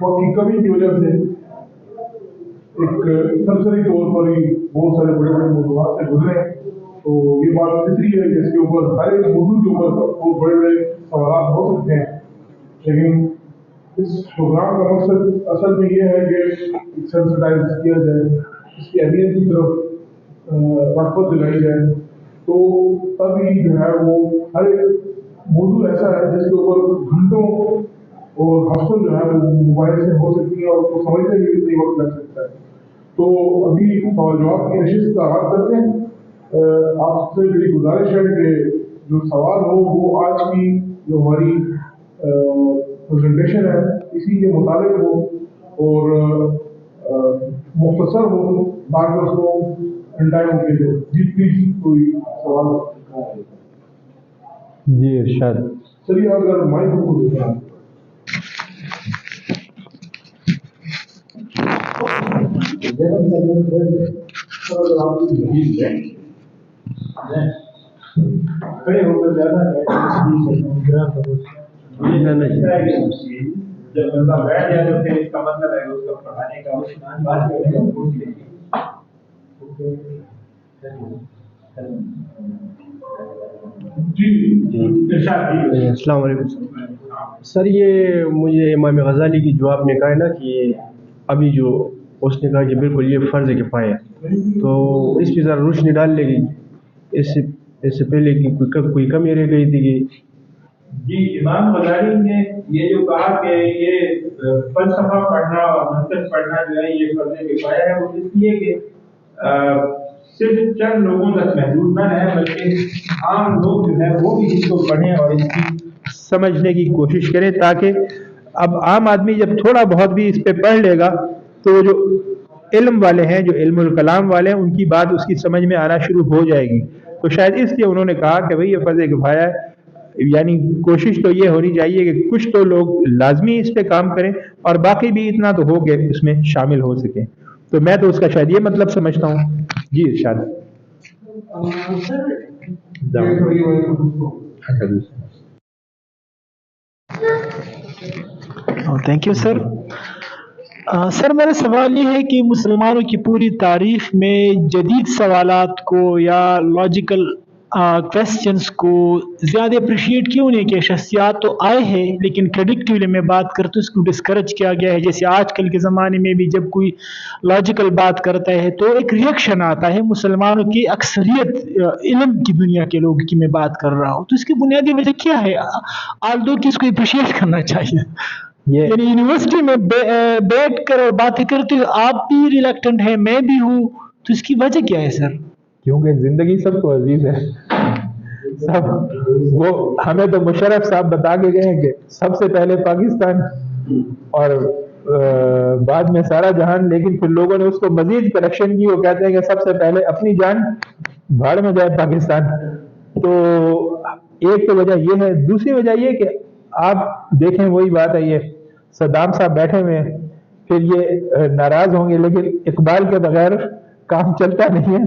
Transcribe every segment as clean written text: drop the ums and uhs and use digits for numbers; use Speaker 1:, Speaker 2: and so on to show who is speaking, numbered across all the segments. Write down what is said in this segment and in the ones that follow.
Speaker 1: वक्त की कमी की वजह से एक नर्सरी तौर पर ही बहुत सारे बड़े बड़े मौजूद से गुजरे, तो ये बात फिक्री है कि इसके ऊपर हर एक मौजूद के ऊपर बहुत बड़े बड़े सवाल हो सकते हैं, लेकिन इस प्रोग्राम का मकसद असल में ये है कि सेंसिटाइज किया जाए, इसकी अहमियत की तरफ रगबत दिलाई जाए, तो तभी जो है वो हर एक मौजूद ऐसा है जिसके ऊपर घंटों और हफ्तों जो है वो मोबाइल से हो सकती है और उसको समझने में भी इतनी वक्त लग सकता है। तो अभी सवाल जवाब की नशिस्त का आगाज करते हैं। आपसे मेरी गुजारिश है कि जो सवाल हो वो आज की जो हमारी प्रेजेंटेशन है इसी के मुताबिक हो और मुख्तसर हो, बाद में उसको अनटाइम होके दे। जी प्लीज कोई सवाल?
Speaker 2: जी इरशाद।
Speaker 1: चलिए अगर माइक को देखें खड़े होकर ज्यादा जब बंदा बैठ जाए तो फिर इसका मतलब है उसका पढ़ाने का बात
Speaker 3: अस्सलाम वालेकुम सर, ये मुझे इमाम गज़ाली की जो आपने कहा है ना कि अभी जो उसने कहा कि बिल्कुल ये फ़र्ज़ किफ़ाया है, तो इस पर ज़रा रोशनी डाल लेगी। इससे पहले कि कोई कमी रह गई थी कि
Speaker 1: जी इमाम गज़ाली ने ये जो कहा कि ये फलसफा पढ़ना और मंतक पढ़ना जो है ये फर्ज़ किफ़ाया है, वो इसलिए कि सिर्फ चंद लोगों तक महदूद न रहे बल्कि आम लोग जो है वो भी इसको पढ़ें और इसकी
Speaker 2: समझने की कोशिश करें, ताकि अब आम आदमी जब थोड़ा बहुत भी इस पे पढ़ लेगा तो जो इल्म वाले हैं, जो इल्मुल कलाम वाले हैं, उनकी बात उसकी समझ में आना शुरू हो जाएगी। तो शायद इसलिए उन्होंने कहा कि भाई ये फ़र्ज़ किफ़ाया है, यानी कोशिश तो ये होनी चाहिए कि कुछ तो लोग लाजमी इस पे काम करें और बाकी भी इतना तो हो के इसमें शामिल हो सकें। तो मैं तो उसका शायद ये मतलब समझता हूँ। जी इरशाद।
Speaker 4: Thank you sir. सर मेरा सवाल ये है कि मुसलमानों की पूरी तारीख में जदीद सवालात को या लॉजिकल क्वेश्चंस को ज़्यादा अप्रिशिएट क्यों नहीं किया? शख्सियात तो आए हैं लेकिन प्रेडिक्टिवली में बात करते तो इसको डिस्करेज किया गया है। जैसे आजकल के ज़माने में भी जब कोई लॉजिकल बात करता है तो एक रिएक्शन आता है मुसलमानों की अक्सरियत इल्म की दुनिया के लोगों की मैं बात कर रहा हूँ, तो इसकी बुनियादी वजह क्या है? आल्दो कि इसको अप्रिशिएट करना चाहिए। यानी यूनिवर्सिटी में बैठ कर और बातें करते हुए आप भी रिलैक्टेंट हैं, मैं भी हूँ, तो इसकी वजह क्या है सर?
Speaker 2: क्योंकि जिंदगी सबको अजीज है। सब वो हमें तो मुशर्रफ साहब बता के गए हैं कि सबसे पहले पाकिस्तान और बाद में सारा जहान, लेकिन फिर लोगों ने उसको मजीद करेक्शन की। वो कहते हैं कि सबसे पहले अपनी जान भाड़ में जाए पाकिस्तान। तो एक तो वजह ये है। दूसरी वजह ये कि आप देखें, वही बात है, ये सद्दाम साहब बैठे हुए हैं, फिर ये नाराज होंगे, लेकिन इकबाल के बगैर काम चलता नहीं है।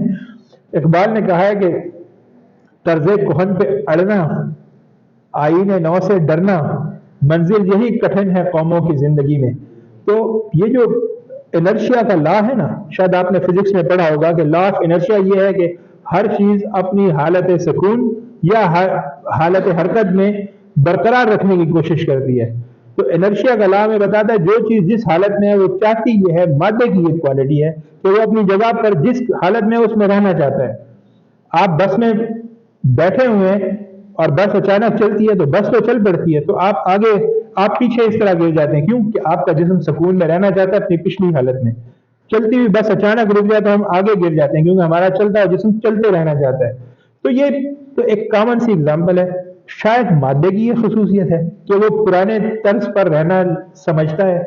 Speaker 2: इकबाल ने कहा है कि तर्ज़े कोहन पे अड़ना, आईने नौ से डरना, मंजिल यही कठिन है कौमों की जिंदगी में। तो ये जो इनर्शिया का लॉ है ना, शायद आपने फिजिक्स में पढ़ा होगा कि लॉ ऑफ इनर्शिया ये है कि हर चीज अपनी हालत सुकून या हालत हरकत में बरकरार रखने की कोशिश करती है। तो इनर्शिया का लॉ में बताता है जो चीज जिस हालत में है वो चाहती ये है, मादे की ये क्वालिटी है कि वो अपनी जगह पर जिस हालत में उसमें रहना चाहता है। आप बस में बैठे हुए हैं और बस अचानक चलती है तो बस तो चल पड़ती है, तो आप आगे आप पीछे इस तरह गिर जाते हैं। क्यों कि आपका जिस्म सुकून में रहना चाहता है अपनी पिछली हालत में। चलती हुई बस अचानक रुक जाए तो हम आगे गिर जाते हैं, क्योंकि हमारा चलता है जिस्म चलते रहना चाहता है। तो ये तो एक कॉमन सी एग्जाम्पल है। शायद मादे की ये खसूसियत है कि वो पुराने तर्ज पर रहना समझता है,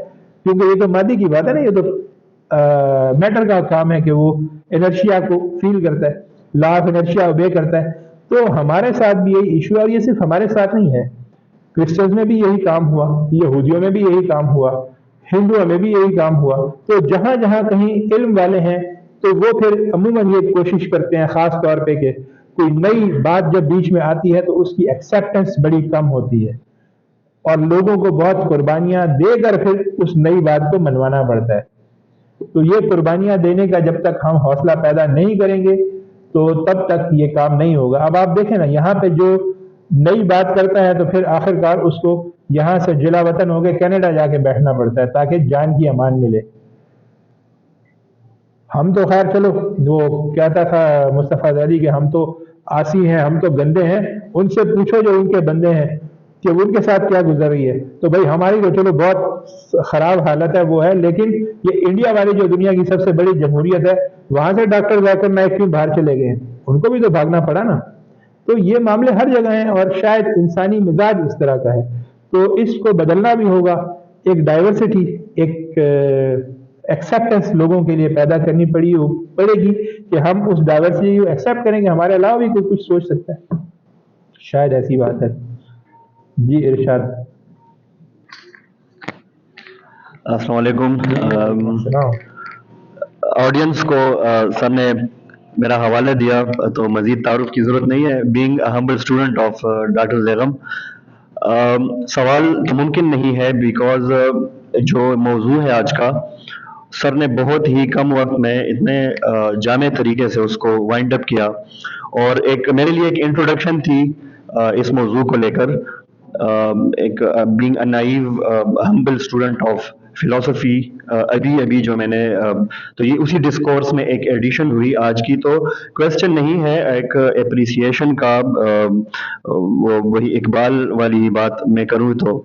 Speaker 2: क्योंकि ये तो मादे की बात है ना, ये तो मैटर का काम है कि वो इनर्शिया को फील करता है, लॉ ऑफ इनर्शिया ओबे करता है। तो हमारे साथ भी यही इशू है, और ये सिर्फ हमारे साथ नहीं है, क्रिश्चियंस में भी यही काम हुआ, यहूदियों में भी यही काम हुआ, हिंदुओं में भी यही काम हुआ। तो जहां जहां कहीं इल्म वाले हैं तो वो फिर अमूमन ये कोशिश करते हैं खास तौर पे कि कोई नई बात जब बीच में आती है तो उसकी एक्सेप्टेंस बड़ी कम होती है। اور لوگوں کو بہت قربانیاں دے کر پھر اس نئی بات کو منوانا پڑتا ہے. تو یہ قربانیاں دینے کا جب تک ہم حوصلہ پیدا نہیں کریں گے تو تب تک یہ کام نہیں ہوگا. اب آپ دیکھیں نا, یہاں پہ جو نئی بات کرتا ہے تو پھر آخر کار اس کو یہاں سے جلا وطن ہو کے کینیڈا جا کے بیٹھنا پڑتا ہے تاکہ جان کی امان ملے. ہم تو خیر چلو, وہ کہتا تھا مصطفیٰ زیدی کہ ہم تو آسی ہیں, ہم تو گندے ہیں, ان سے پوچھو جو ان کے بندے ہیں کہ ان کے ساتھ کیا گزر رہی ہے. تو بھائی ہماری تو چلو بہت خراب حالت ہے وہ ہے, لیکن یہ انڈیا والی جو دنیا کی سب سے بڑی جمہوریت ہے, وہاں سے ڈاکٹر ذاکر نائک کیوں باہر چلے گئے ہیں؟ ان کو بھی تو بھاگنا پڑا نا. تو یہ معاملے ہر جگہ ہیں اور شاید انسانی مزاج اس طرح کا ہے. تو اس کو بدلنا بھی ہوگا, ایک ڈائیورسٹی, ایک ایکسیپٹنس لوگوں کے لیے پیدا کرنی پڑے گی کہ ہم اس ڈائیورسٹی کو ایکسیپٹ کریں گے. ہمارے علاوہ بھی کوئی کچھ سوچ سکتا ہے, شاید ایسی بات ہے. جی ارشاد.
Speaker 5: السلام علیکم.
Speaker 2: سناؤ.
Speaker 5: آڈینس کو سر نے میرا حوالہ دیا تو مزید تعارف کی ضرورت نہیں ہے. Being a humble student of doctor Zaigham, سوال ممکن نہیں ہے بیکاز جو موضوع ہے آج کا, سر نے بہت ہی کم وقت میں اتنے جامع طریقے سے اس کو وائنڈ اپ کیا, اور ایک میرے لیے ایک انٹروڈکشن تھی اس موضوع کو لے کر. ایک being a naive humble student of philosophy, ابھی جو میں نے تو یہ اسی ڈسکورس میں ایک ایڈیشن ہوئی آج کی. تو کوشچن نہیں ہے, ایک اپریسیشن کا, وہی اقبال والی بات میں کروں تو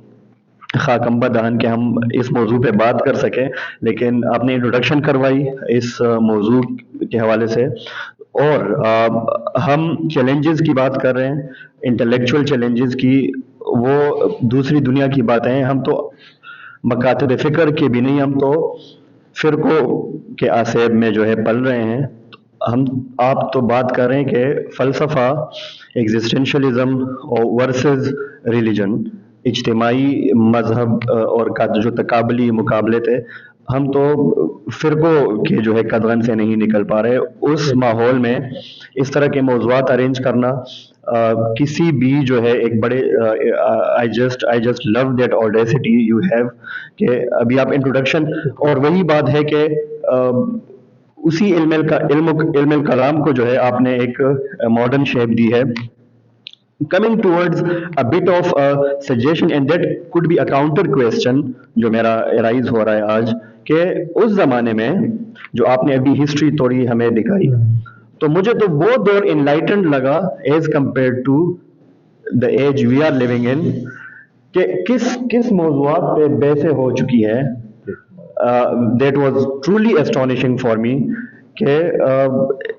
Speaker 5: خاکمبا دہن کہ ہم اس موضوع پہ بات کر سکیں, لیکن آپ نے انٹروڈکشن کروائی اس موضوع کے حوالے سے. اور ہم چیلنجز کی بات کر رہے ہیں, انٹلیکچوئل چیلنجز کی, وہ دوسری دنیا کی باتیں ہیں. ہم تو مکاتب فکر کے بھی نہیں, ہم تو فرقوں کے آسیب میں جو ہے پل رہے ہیں. آپ تو بات کر رہے ہیں کہ فلسفہ, ایگزسٹینشلزم ورسز ریلیجن, اجتماعی مذہب اور جو تقابلی مقابلے تھے, ہم تو فرقوں کے جو ہے قدغن سے نہیں نکل پا رہے. اس ماحول میں اس طرح کے موضوعات ارینج کرنا کسی بھی جو ہے ایک بڑے I just love that audacity you have, کہ ابھی آپ انٹروڈکشن, اور وہی بات ہے کہ اسی علم کلام کو جو ہے آپ نے ایک ماڈرن شیپ دی ہے, coming towards a bit of a suggestion, and that could be a counter question جو میرا ارائز ہو رہا ہے آج, کہ اس زمانے میں جو آپ نے ابھی ہسٹری تھوڑی ہمیں دکھائی, تو مجھے تو وہ دور انلائٹنڈ لگا as compare to the age we are living in, کہ کس موضوعات پہ بحثیں ہو چکی ہیں. That was truly astonishing for me کہ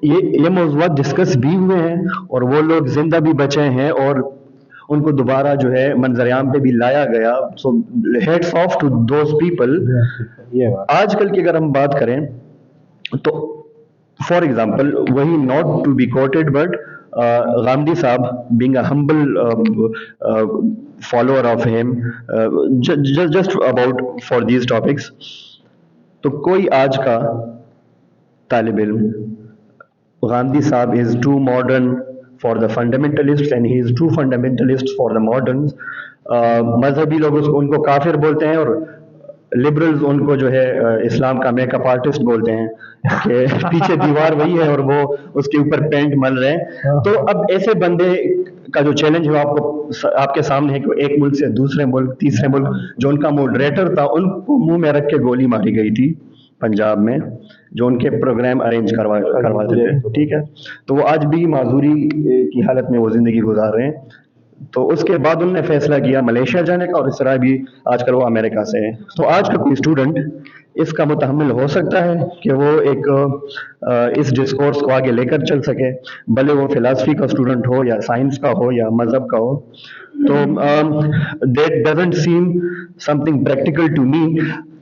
Speaker 5: یہ موضوعات ڈسکس بھی ہوئے ہیں اور وہ لوگ زندہ بھی بچے ہیں اور ان کو دوبارہ جو ہے منظر عام پہ بھی لایا گیا. So hats off to those people. آج کل کی اگر ہم بات کریں تو فار ایگزامپل وہی not to be quoted but Ghamidi Sahab being a humble follower of him, just about for these topics, تو کوئی آج کا طالب علم, Ghamidi Sahab is too modern for the fundamentalist and he is too fundamentalist for the moderns. مذہبی لوگ ان کو کافر بولتے ہیں اور لبرلز ان کو جو ہے اسلام کا میک اپ آرٹسٹ بولتے ہیں کہ پیچھے دیوار وہی ہے اور وہ اس کے اوپر پینٹ مل رہے ہیں. تو اب ایسے بندے کا جو چیلنج ہے آپ کے سامنے ہے کہ ایک ملک سے دوسرے ملک, تیسرے ملک, جو ان کا موڈریٹر تھا ان کو منہ میں رکھ کے گولی ماری گئی تھی پنجاب میں, جو ان کے پروگرام ارینج کرواتے تھے, ٹھیک ہے, تو وہ آج بھی معذوری کی حالت میں وہ زندگی گزار رہے ہیں. تو اس کے بعد انہوں نے فیصلہ کیا ملیشیا جانے کا, اور اس طرح بھی آج کل وہ امریکہ سے ہے. تو آج کا کوئی اسٹوڈنٹ اس کا متحمل ہو سکتا ہے کہ وہ ایک اس ڈسکورس کو آگے لے کر چل سکے, بھلے وہ فلاسفی کا اسٹوڈنٹ ہو یا سائنس کا ہو یا مذہب کا ہو. تو that doesn't seem something practical to me.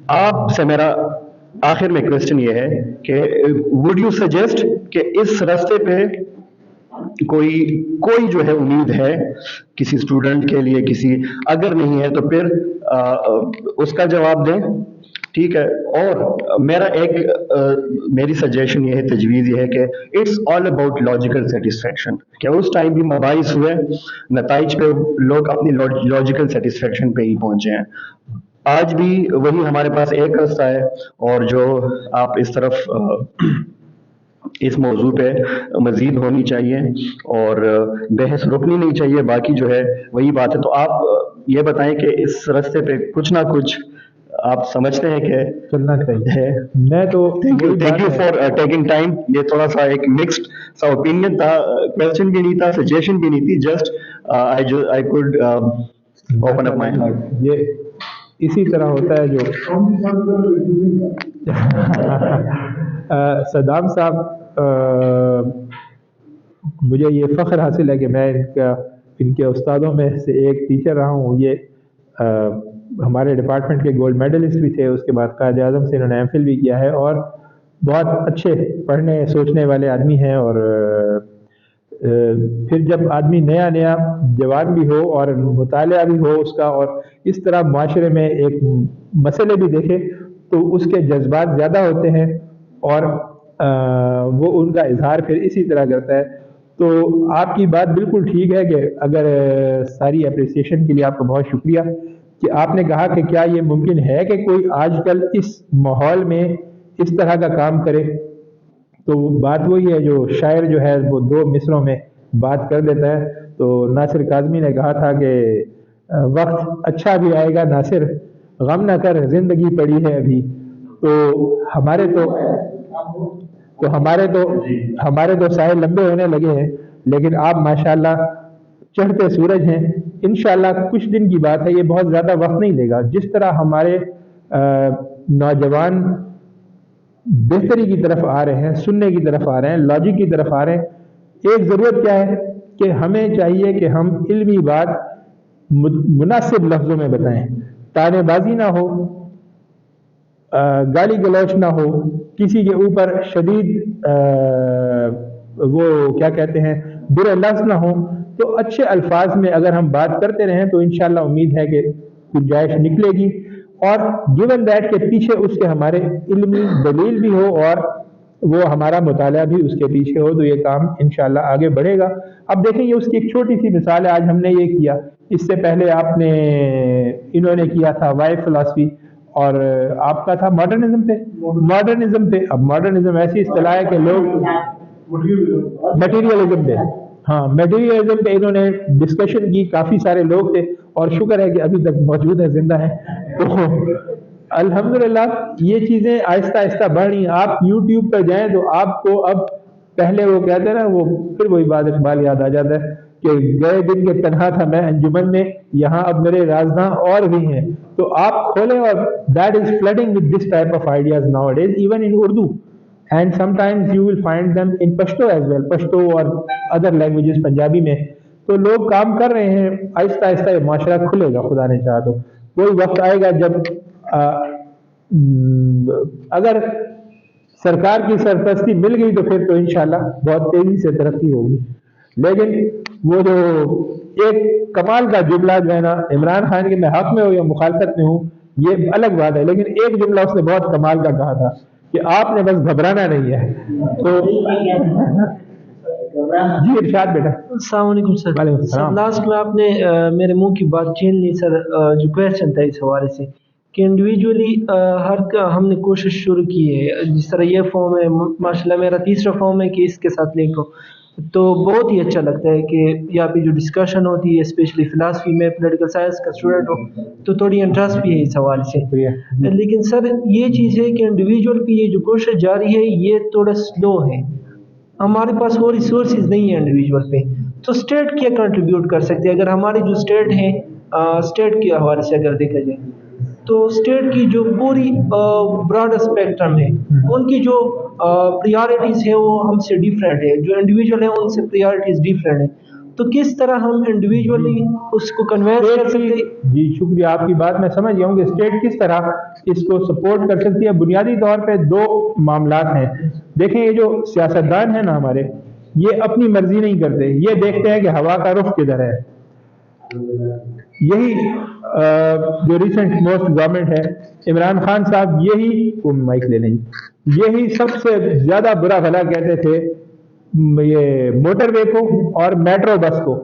Speaker 5: آپ سے میرا آخر میں کوشچن یہ ہے کہ وڈ یو سجیسٹ کہ اس راستے پہ کوئی جو ہے امید ہے کسی اسٹوڈنٹ کے لیے, کسی اگر نہیں ہے تو پھر اس کا جواب دیں, ٹھیک ہے. اور میری سجیشن یہ ہے, تجویز یہ ہے کہ it's all about logical satisfaction, کہ اس ٹائم بھی مباحث ہوئے, نتائج پہ لوگ اپنی لاجیکل سیٹسفیکشن پہ ہی پہنچے ہیں. آج بھی وہی ہمارے پاس ایک رستہ ہے, اور جو آپ اس طرف اس موضوع پہ مزید ہونی چاہیے اور بحث رکنی نہیں چاہیے. باقی جو ہے وہی بات ہے. تو آپ یہ بتائیں کہ اس رستے پہ کچھ نہ کچھ آپ سمجھتے ہیں کہ
Speaker 2: چلنا چاہیے.
Speaker 5: ہے.
Speaker 2: میں تو
Speaker 5: thank you for taking time. یہ تھوڑا سا ایک مکسڈ سا اوپینین تھا, کوشچن بھی نہیں تھا, سجیشن بھی نہیں تھی, just I could open up my heart.
Speaker 2: یہ اسی طرح ہوتا ہے جو صدام صاحب, مجھے یہ فخر حاصل ہے کہ میں ان کے استادوں میں سے ایک ٹیچر رہا ہوں. یہ ہمارے ڈپارٹمنٹ کے گولڈ میڈلسٹ بھی تھے, اس کے بعد قائد اعظم سے انہوں نے ایم فل بھی کیا ہے, اور بہت اچھے پڑھنے سوچنے والے آدمی ہیں. اور پھر جب آدمی نیا جوان بھی ہو اور مطالعہ بھی ہو اس کا, اور اس طرح معاشرے میں ایک مسئلے بھی دیکھے, تو اس کے جذبات زیادہ ہوتے ہیں, اور وہ ان کا اظہار پھر اسی طرح کرتا ہے. تو آپ کی بات بالکل ٹھیک ہے کہ اگر ساری اپریسیشن کے لیے آپ کا بہت شکریہ کہ آپ نے کہا کہ کیا یہ ممکن ہے کہ کوئی آج کل اس ماحول میں اس طرح کا کام کرے. تو بات وہی ہے جو شاعر جو ہے وہ 2 مصروں میں بات کر دیتا ہے. تو ناصر کاظمی نے کہا تھا کہ وقت اچھا بھی آئے گا ناصر, غم نہ کر زندگی پڑی ہے ابھی. تو ہمارے تو سائے لمبے ہونے لگے ہیں, لیکن آپ ماشاءاللہ چڑھتے سورج ہیں. انشاءاللہ کچھ دن کی بات ہے, یہ بہت زیادہ وقت نہیں لے گا. جس طرح ہمارے نوجوان بہتری کی طرف آ رہے ہیں, سننے کی طرف آ رہے ہیں, لاجک کی طرف آ رہے ہیں, ایک ضرورت کیا ہے کہ ہمیں چاہیے کہ ہم علمی بات مناسب لفظوں میں بتائیں, تانے بازی نہ ہو, گالی گلوچ نہ ہو, کسی کے اوپر شدید وہ کیا کہتے ہیں برے لفظ نہ ہو. تو اچھے الفاظ میں اگر ہم بات کرتے رہیں تو انشاءاللہ امید ہے کہ گنجائش نکلے گی, اور گیون دیٹ کے پیچھے اس کے ہمارے علمی دلیل بھی ہو اور وہ ہمارا مطالعہ بھی اس کے پیچھے ہو, تو یہ کام انشاءاللہ آگے بڑھے گا. اب دیکھیں یہ اس کی ایک چھوٹی سی مثال ہے. آج ہم نے یہ کیا, اس سے پہلے انہوں نے کیا تھا وائی فلاسفی, اور آپ کا تھا ماڈرنزم پہ. اب ماڈرنزم ایسی اصطلاح ہے کہ لوگ میٹیریلزم پہ, میٹیریلزم پہ انہوں نے ڈسکشن کی, کافی سارے لوگ تھے, اور شکر ہے کہ ابھی تک موجود ہے, زندہ ہیں. تو الحمدللہ یہ چیزیں آہستہ آہستہ بڑھ رہی ہیں. آپ یوٹیوب پہ جائیں تو آپ کو اب پہلے وہ کہتے ہیں نا, وہ پھر وہی بات اقبال یاد آ جاتا ہے کہ گئے دن کے تنہا تھا میں انجمن میں, یہاں اب میرے رازداں اور بھی ہیں. تو آپ کھولیں, اور that is flooding with this type of ideas nowadays, even in Urdu, and sometimes you will find them in Pashto as well, Pashto اور other languages, پنجابی میں. تو لوگ کام کر رہے ہیں, آہستہ آہستہ یہ معاشرہ کھلے گا خدا نے چاہا تو. کوئی وقت آئے گا جب اگر سرکار کی سرپرستی مل گئی تو پھر تو انشاءاللہ بہت تیزی سے ترقی ہوگی. لیکن وہ جو ایک کمال کا جملہ جو ہے نا, عمران خان کے میں حق میں ہوں یا مخالفت میں ہوں یہ الگ بات ہے, لیکن ایک جملہ اس نے بہت کمال کا کہا تھا کہ آپ نے بس گھبرانا نہیں ہے. تو جی ارشاد بیٹا.
Speaker 6: السلام علیکم سر.
Speaker 2: وعلیکم السلام.
Speaker 6: لاسٹ میں آپ نے میرے منہ کی بات چھین لی سر. جو کویشچن تھا اس حوالے سے کہ انڈیویجولی ہم نے کوشش شروع کی ہے, جس طرح یہ فارم ہے ماشاءاللہ میرا تیسرا فارم ہے کہ اس کے ساتھ لنک ہو, تو بہت ہی اچھا لگتا ہے کہ یہاں پہ جو ڈسکشن ہوتی ہے اسپیشلی فلاسفی میں پولیٹیکل سائنس کا اسٹوڈنٹ ہو تو تھوڑی انٹرسٹ بھی ہے اس حوالے سے. لیکن سر یہ چیز ہے کہ انڈیویجول پہ یہ جو کوشش جاری ہے یہ تھوڑا سلو ہے. ہمارے پاس وہ ریسورسز نہیں ہیں انڈیویجول پہ, تو اسٹیٹ کیا کنٹریبیوٹ کر سکتے ہیں؟ اگر ہماری جو اسٹیٹ ہیں, اسٹیٹ کے حوالے سے اگر دیکھا جائے تو اسٹیٹ کی جو پوری براڈ اسپیکٹرم ہے ان کی جو پریارٹیز ہیں وہ ہم سے ڈیفرنٹ ہے, جو انڈیویجول ہیں ان سے پریارٹیز ڈیفرنٹ ہیں. تو کس طرح ہم انڈیویجولی اس کو کنوینس کر سکتے ہیں؟
Speaker 2: جی شکریہ, آپ کی بات میں سمجھ گیا ہوں کہ اسٹیٹ کس طرح اس کو سپورٹ کر سکتی ہے. بنیادی طور پہ 2 معاملات ہیں. دیکھیں یہ جو سیاستدان ہیں نا ہمارے, یہ اپنی مرضی نہیں کرتے, یہ دیکھتے ہیں کہ ہوا کا رخ کدھر ہے. یہی جو ریسنٹ موسٹ گورنمنٹ ہے عمران خان صاحب یہی وہ مائک لے لیں یہی سب سے زیادہ برا بھلا کہتے تھے یہ موٹر وے کو اور میٹرو بس کو،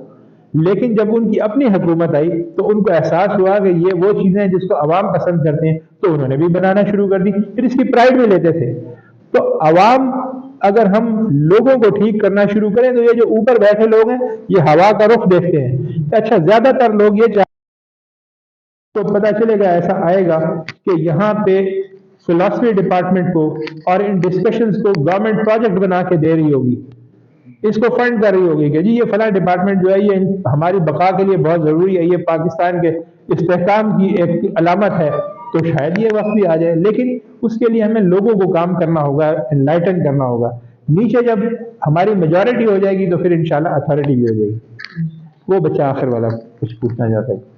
Speaker 2: لیکن جب ان کی اپنی حکومت آئی تو ان کو احساس ہوا کہ یہ وہ چیزیں ہیں جس کو عوام پسند کرتے ہیں، تو انہوں نے بھی بنانا شروع کر دی، پھر اس کی پرائیڈ بھی لیتے تھے۔ تو عوام اگر ہم لوگوں کو ٹھیک کرنا شروع کریں تو یہ جو اوپر بیٹھے لوگ ہیں یہ ہوا کا رخ دیکھتے ہیں کہ اچھا زیادہ تر لوگ یہ تو پتا چلے گا ایسا آئے گا کہ یہاں پہ فلاسفی ڈپارٹمنٹ کو اور ان ڈسکشنز کو گورنمنٹ پروجیکٹ بنا کے دے رہی ہوگی، اس کو فنڈ کر رہی ہوگی کہ جی یہ فلاں ڈپارٹمنٹ جو ہے یہ ہماری بقا کے لیے بہت ضروری ہے، یہ پاکستان کے استحکام کی ایک علامت ہے، تو شاید یہ وقت بھی آ جائے۔ لیکن اس کے لیے ہمیں لوگوں کو کام کرنا ہوگا، انلائٹن کرنا ہوگا۔ نیچے جب ہماری میجورٹی ہو جائے گی تو پھر انشاءاللہ اتھارٹی بھی ہو جائے گی۔ وہ بچہ آخر والا کچھ پوچھنا چاہتا ہے۔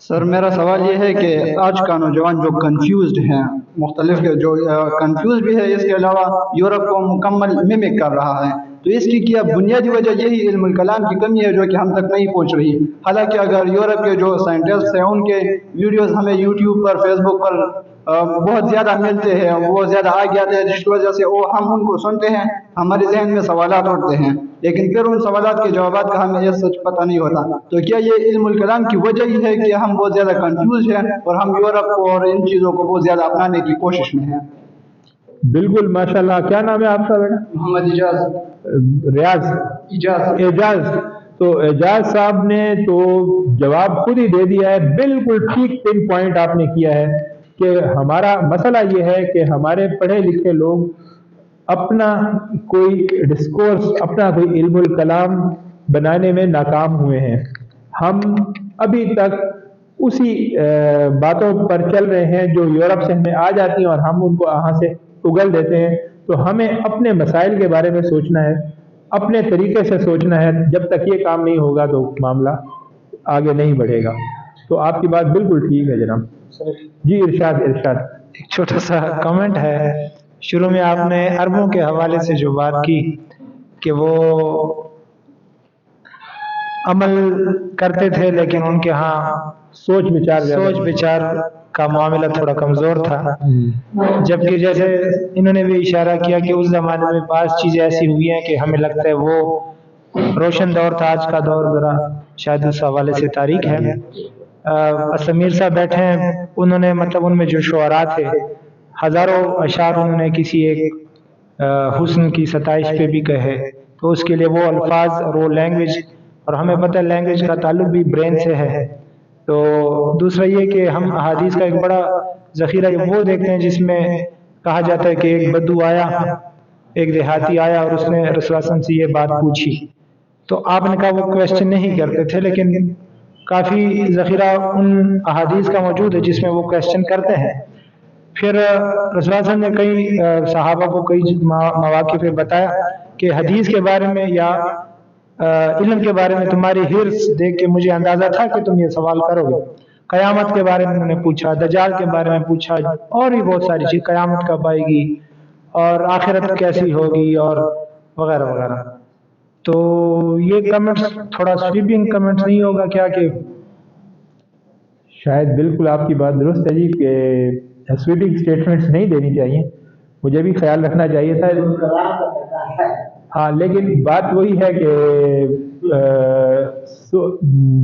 Speaker 7: سر میرا سوال یہ ہے کہ آج کا نوجوان جو کنفیوزڈ ہیں، مختلف جو کنفیوز بھی ہے، اس کے علاوہ یورپ کو مکمل ممک کر رہا ہے، تو اس کی کیا بنیادی وجہ یہی علم الکلام کی کمی ہے جو کہ ہم تک نہیں پہنچ رہی؟ حالانکہ اگر یورپ کے جو سائنٹسٹ ہیں ان کے ویڈیوز ہمیں یوٹیوب پر، فیس بک پر بہت زیادہ ملتے ہیں، وہ زیادہ آگے آتے ہیں، جس کی وجہ سے وہ ہم ان کو سنتے ہیں، ہمارے ذہن میں سوالات اٹھتے ہیں، لیکن پھر ان سوالات کے جوابات کا ہمیں یہ سچ پتہ نہیں ہوتا۔ تو کیا یہ علم الکلام کی وجہ ہی ہے کہ ہم بہت زیادہ کنفیوز ہیں اور ہم یورپ کو اور ان چیزوں کو بہت زیادہ اپنانے کی کوشش میں ہیں؟
Speaker 2: بالکل ماشاءاللہ۔ کیا نام ہے آپ کا بیٹا؟
Speaker 7: محمد اجاز۔
Speaker 2: ریاض؟ اعجاز۔ تو اعجاز صاحب نے تو جواب خود ہی دے دیا ہے، بالکل ٹھیک پن پوائنٹ آپ نے کیا ہے کہ ہمارا مسئلہ یہ ہے کہ ہمارے پڑھے لکھے لوگ اپنا کوئی ڈسکورس، اپنا کوئی علم الکلام بنانے میں ناکام ہوئے ہیں۔ ہم ابھی تک اسی باتوں پر چل رہے ہیں جو یورپ سے ہمیں آ جاتی ہیں اور ہم ان کو وہاں سے اگل دیتے ہیں۔ تو ہمیں اپنے مسائل کے بارے میں سوچنا ہے، اپنے طریقے سے سوچنا ہے۔ جب تک یہ کام نہیں ہوگا تو معاملہ آگے نہیں بڑھے گا۔ تو آپ کی بات بالکل ٹھیک ہے جناب۔ جی ارشاد۔
Speaker 4: ایک چھوٹا سا کمنٹ ہے، شروع میں آپ نے عربوں کے حوالے سے جو بات کی کہ وہ عمل کرتے تھے لیکن ان کے ہاں
Speaker 2: سوچ
Speaker 4: بچار کا معاملہ تھوڑا کمزور تھا، جبکہ جیسے انہوں نے بھی اشارہ کیا کہ اس زمانے میں بعض چیزیں ایسی ہوئی ہیں کہ ہمیں لگتا ہے وہ روشن دور تھا، آج کا دور ذرا شاید اس حوالے سے تاریک ہے۔ اسمیر صاحب بیٹھے ہیں، انہوں نے مطلب ان میں جو شعراء تھے ہزاروں اشعار انہوں نے کسی ایک حسن کی ستائش پہ بھی کہے، تو اس کے لیے وہ الفاظ اور وہ لینگویج، اور ہمیں پتہ ہے لینگویج کا تعلق بھی برین سے ہے۔ تو دوسرا یہ کہ ہم احادیث کا ایک بڑا ذخیرہ وہ دیکھتے ہیں جس میں کہا جاتا ہے کہ ایک بدو آیا، ایک دیہاتی آیا اور اس نے رسول اللہ صلی اللہ علیہ وسلم سے یہ بات پوچھی، تو آپ نے کہا وہ کویسچن نہیں کرتے تھے، لیکن کافی ذخیرہ ان احادیث کا موجود ہے جس میں وہ کویسچن کرتے ہیں۔ پھر رسول اللہ صلی اللہ علیہ وسلم نے کئی صحابہ کو کئی مواقع پہ بتایا کہ حدیث کے بارے میں یا علم کے بارے میں تمہاری حرص دیکھ کے مجھے اندازہ تھا کہ تم یہ سوال کرو گے۔ قیامت کے بارے میں انہوں نے پوچھا، دجال کے بارے میں پوچھا، اور بھی بہت ساری چیز، قیامت کب آئے گی اور آخرت کیسی ہوگی اور وغیرہ وغیرہ۔ تو یہ کمنٹس تھوڑا سویپنگ کمنٹس نہیں ہوگا کیا کہ
Speaker 2: شاید بالکل آپ کی بات درست ہے جی کہ سویپنگ اسٹیٹمنٹس نہیں دینی چاہیے، مجھے بھی خیال رکھنا چاہیے تھا۔ ہاں لیکن بات وہی ہے کہ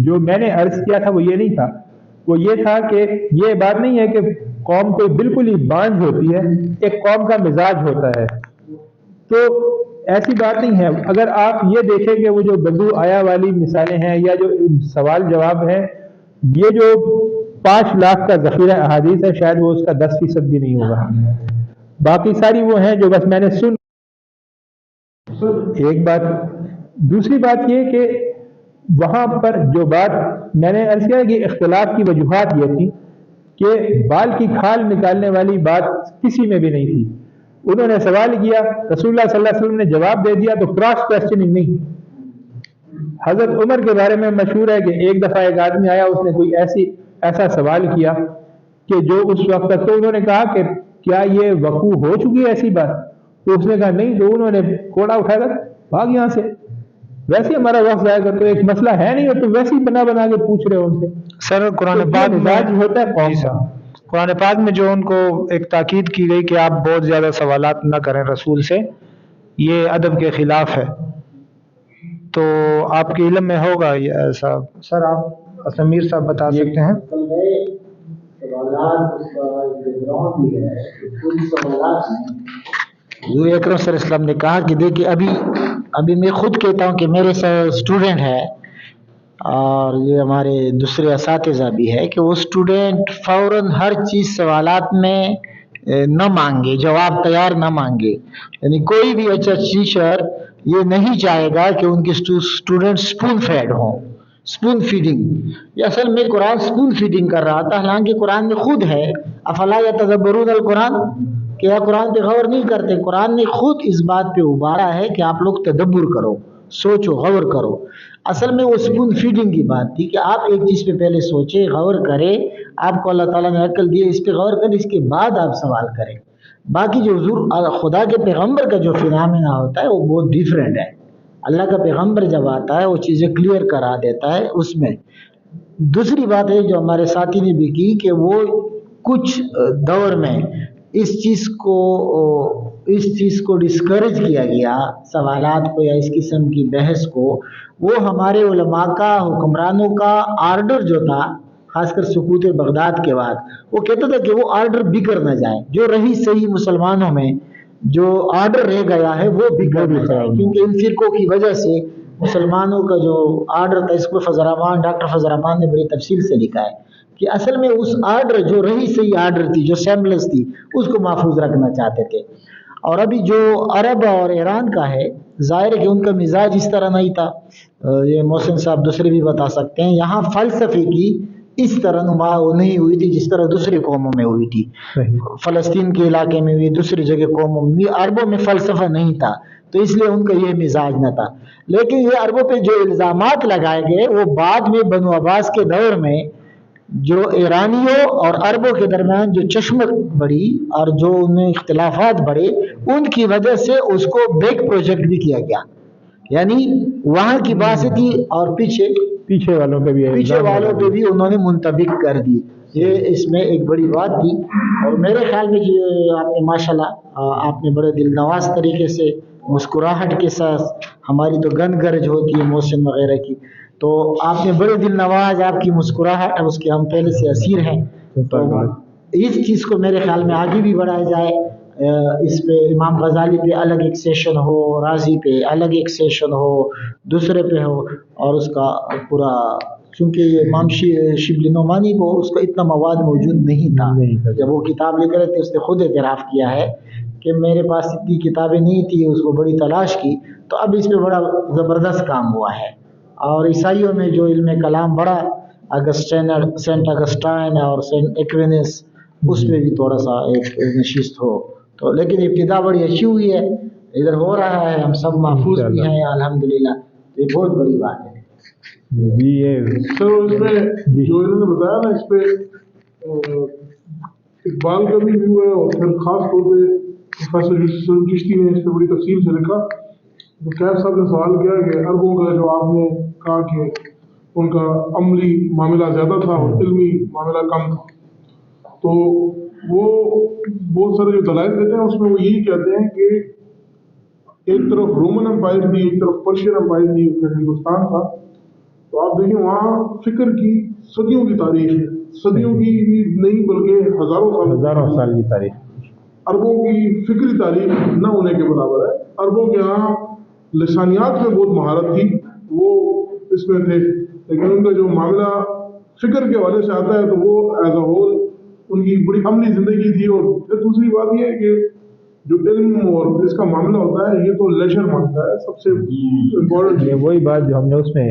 Speaker 2: جو میں نے عرض کیا تھا وہ یہ نہیں تھا، وہ یہ تھا کہ یہ بات نہیں ہے کہ قوم کوئی بالکل ہی بانجھ ہوتی ہے، ایک قوم کا مزاج ہوتا ہے، تو ایسی بات نہیں ہے۔ اگر آپ یہ دیکھیں کہ وہ جو بدو آیا والی مثالیں ہیں یا جو سوال جواب ہے، یہ جو 5 لاکھ کا ذخیرہ احادیث ہے، شاید وہ اس کا 10% بھی نہیں ہوگا، باقی ساری وہ ہیں جو بس میں نے سن۔ ایک بات، دوسری بات یہ کہ وہاں پر جو بات میں نے عرض کیا کہ اختلاف کی وجوہات یہ تھی کہ بال کی کھال نکالنے والی بات کسی میں بھی نہیں تھی۔ انہوں نے سوال کیا، رسول اللہ صلی اللہ علیہ وسلم نے جواب دے دیا، تو کراس کویسچننگ نہیں۔ حضرت عمر کے بارے میں مشہور ہے کہ ایک دفعہ ایک آدمی آیا، اس نے کوئی ایسا سوال کیا کہ جو اس وقت تک، تو انہوں نے کہا کہ کیا یہ وقوع ہو چکی ہے ایسی بات؟ تو اس نے کہا نہیں، تو انہوں نے کوڑا اٹھایا بھاگ یہاں سے۔ वैसे ही हमारा वक्त जाया करते हो, एक मसला है नहीं हो तो वैसे ही बना बना के पूछ रहे हो उनसे।
Speaker 4: सर कुरान
Speaker 2: तो
Speaker 4: पाक
Speaker 2: मिजाज
Speaker 4: में
Speaker 2: होता है कौन सा?
Speaker 4: कुरान पाक में जो उनको एक ताकीद की गई कि आप बहुत ज़्यादा सवालात न करें रसूल से, ये अदब के खिलाफ है। तो आपके इल्म में होगा ये ऐसा? सर आप असमीर साहब बता सकते हैं।
Speaker 8: हुज़ूर अकरम सल्लल्लाहु अलैहि वसल्लम ने कहा कि देखिए अभी मैं खुद कहता हूँ कि मेरे स्टूडेंट है और ये हमारे दूसरे असातिज़ा भी है कि वो स्टूडेंट फ़ौरन हर चीज़ सवालात में न मांगे, जवाब तैयार न मांगे। यानी कोई भी अच्छा टीचर ये नहीं चाहेगा कि उनके स्टूडेंट स्पून फेड हों, स्पून फीडिंग। ये असल में कुरान स्पून फीडिंग कर रहा था, हालांकि कुरान में खुद है अफला यतदब्बरून अल कुरान, क्या कुरान पे गौर नहीं करते। कुरान ने खुद इस बात पे उबारा है कि आप लोग तदब्बुर करो, सोचो, गौर करो। असल में वो स्पून फीडिंग की बात थी कि आप एक चीज़ पे पहले सोचे, गौर करें, आपको अल्लाह ताला ने अक्ल दी है, इस पे गौर करें, इसके बाद आप सवाल करें। बाकी जो हुजूर खुदा के पैगंबर का जो फिनोमेना होता है वो बहुत डिफरेंट है। अल्लाह का पैगंबर जब आता है वो चीज़ें क्लियर करा देता है उसमें। दूसरी बात है जो हमारे साथी ने भी की कि वो कुछ दौर में इस चीज़ को डिस्करेज किया गया, सवालात को या इस किस्म की बहस को। वो हमारे उलमा का, हुक्मरानों का आर्डर जो था, खासकर सुकूत बगदाद के बाद, वो कहता था कि वो आर्डर बिगड़ न जाए, जो रही सही मुसलमानों में जो आर्डर रह गया है वो बिगड़ न जाए, क्योंकि इन फिरकों की वजह से मुसलमानों का जो आर्डर था, इसको डॉक्टर फजल रहमान ने बड़ी तफसील से लिखा है कि असल में उस आर्डर, जो रही सही आर्डर थी, जो सेम्बलेंस थी, उसको महफूज रखना चाहते थे। और अभी जो अरब और ईरान का है, जाहिर है कि उनका मिजाज इस तरह नहीं था। ये मोहसिन साहब दूसरे भी बता सकते हैं। यहाँ फ़लसफ़े की इस तरह नुमा नहीं हुई थी जिस तरह दूसरी कौमों में हुई थी। फ़लस्तीन के इलाके में भी, दूसरी जगह कौमों में भी, अरबों में फ़लसफ़ा नहीं था, तो इसलिए उनका ये मिजाज न था। लेकिन ये अरबों पे जो इल्ज़ामात लगाए गए वो बाद में बनु अब्बास के दौर में जो ईरानियों और अरबों के दरमियान जो चश्मक बढ़ी और जो उनमें इख्तिलाफात बढ़े, उनकी वजह से उसको बैक प्रोजेक्ट भी किया गया। यानी वहाँ की बात थी और पीछे वालों पे भी उन्होंने मुंतबिक कर दी। ये इसमें एक बड़ी बात थी। और मेरे ख्याल में ये आपने माशाल्लाह आपने बड़े दिलनवाज तरीके से मुस्कुराहट के साथ, हमारी तो गन गरज होती है मोहसिन वगैरह की, तो आपने बड़े दिल नवाज, आपकी मुस्कुराहट, उसके हम पहले से असीर हैं। तो इस चीज़ को मेरे ख्याल में आगे भी बढ़ाया जाए। इस पे इमाम गजाली पे अलग एक सेशन हो, राजी पे अलग एक सेशन हो, दूसरे पे हो, और उसका पूरा, क्योंकि इमाम शिबली नोमानी को उसका इतना मवाद मौजूद नहीं था। जब वो किताब लिख रहे थे उसने खुद एतराफ़ किया है कि मेरे पास इतनी किताबें नहीं थी, उसको बड़ी तलाश की। तो अब इस पे बड़ा ज़बरदस्त काम हुआ है। और ईसाइयों में जो इल्म कलाम बड़ा, सेंट अगस्टाइन और सेंट एक्विनिस, उस पर भी थोड़ा सा एक नशिस्त हो तो। लेकिन इब्तिदा बड़ी अच्छी हुई है, इधर हो रहा है, हम सब महफूज भी हैं अल्हम्दुलिल्लाह, तो ये बहुत बड़ी बात है
Speaker 2: जी। ये
Speaker 1: सर इसमें जो इन्होंने बताया ना, इस पे इकबाल का भी व्यू है और फिर खास तौर पे प्रोफेसर यूसुफ चिश्ती ने इस पे बड़ी तफसील से लिखा। तो कैफ साहब ने सवाल किया कि अरबों का जो आपने कहा कि उनका अमली मामला ज़्यादा था और इल्मी मामला कम था, तो वो बहुत सारे जो दलाइल देते हैं उसमें वो यही कहते हैं कि एक तरफ रोमन एम्पायर थी, एक तरफ पर्शियन एम्पायर थी, फिर हिंदुस्तान था। तो आप देखिए वहाँ फिक्र की सदियों की तारीख है, सदियों की भी नहीं बल्कि हज़ारों साल की तारीख। अरबों की फिक्री तारीख न होने के बराबर है। अरबों के यहाँ लिसानियात में बहुत महारत थी, वो इसमें थे, लेकिन उनका जो मामला फिक्र के हवाले से आता है तो वो एज अ होल उनकी बड़ी अमली ज़िंदगी थी। और फिर दूसरी बात ये है कि जो इल्म और इसका मामला होता है ये तो लेजर मांगता है, सबसे इम्पोर्टेंट।
Speaker 2: ये वही बात जो हमने उसमें